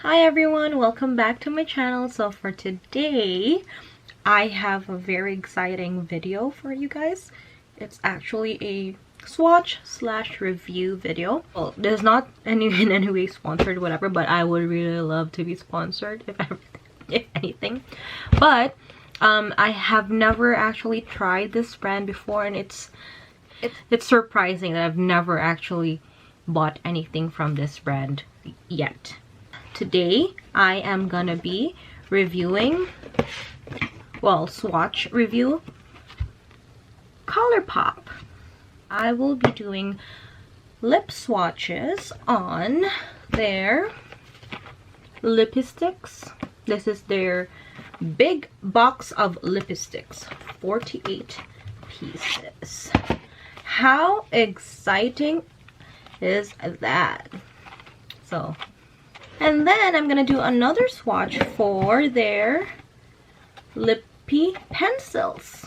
Hi everyone, welcome back to my channel. So for today I have a very exciting video for you guys. It's actually a swatch slash review video. Well, there's not in any way sponsored, whatever, but I would really love to be sponsored if anything. But I have never actually tried this brand before, and it's surprising that I've never actually bought anything from this brand yet. Today I am gonna be reviewing, well, swatch review ColourPop. I will be doing lip swatches on their Lippie Stix. This is their big box of Lippie Stix, 48 pieces. How exciting is that? So, and then I'm gonna do another swatch for their Lippie pencils.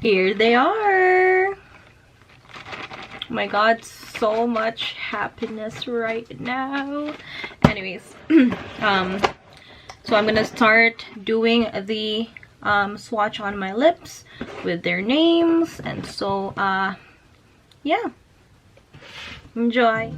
Here they are. Oh my god, so much happiness right now. Anyways, so I'm gonna start doing the swatch on my lips with their names, and so yeah, enjoy.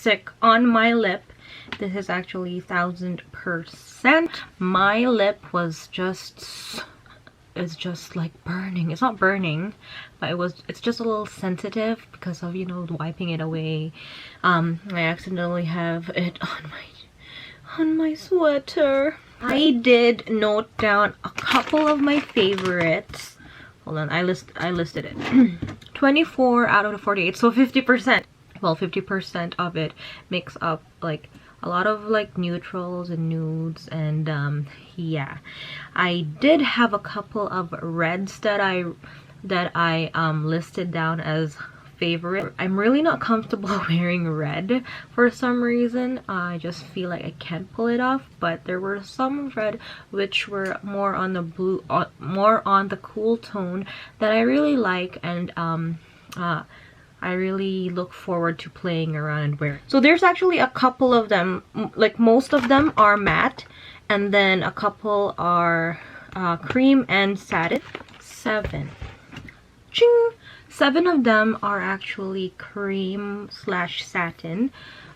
lipstick on my lip. This is actually 1000%. My lip was just, it's just like burning. It's not burning, but it's just a little sensitive because of, you know, wiping it away. I accidentally have it on my sweater. I did note down a couple of my favorites. Hold on, I listed it. 24 out of the 48, so 50%. Well, 50% of it makes up like a lot of like neutrals and nudes, and yeah, I did have a couple of reds that I listed down as favorite. I'm really not comfortable wearing red for some reason. I just feel like I can't pull it off, but there were some red which were more on the blue, more on the cool tone that I really like, and I really look forward to playing around and wearing. So there's actually a couple of them, like most of them are matte, and then a couple are cream and satin. 7. Ching! 7 of them are actually cream slash satin.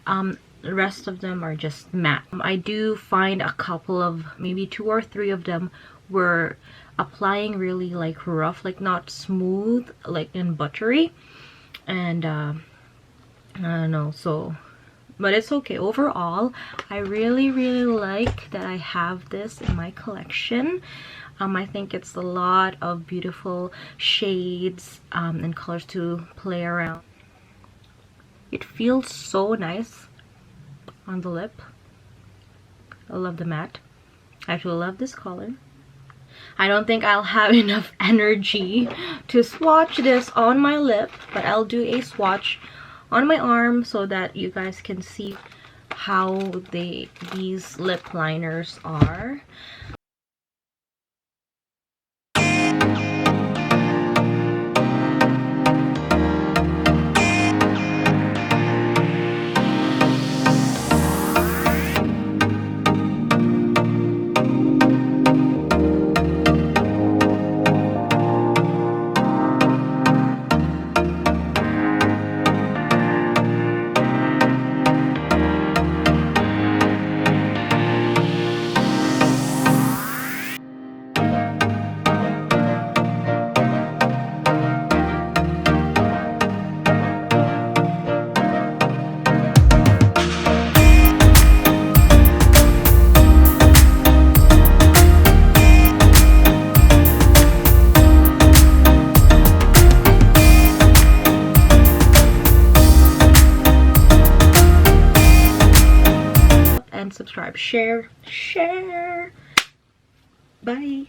The rest of them are just matte. I do find a couple of, maybe 2 or 3 of them were applying really like rough, like not smooth, like and buttery. And I don't know, so, but it's okay. Overall, I really like that I have this in my collection. I think it's a lot of beautiful shades and colors to play around. It feels so nice on the lip. I love the matte. I actually love this color. I don't think I'll have enough energy to swatch this on my lip, but I'll do a swatch on my arm so that you guys can see how these lip liners are. Subscribe, share. Bye.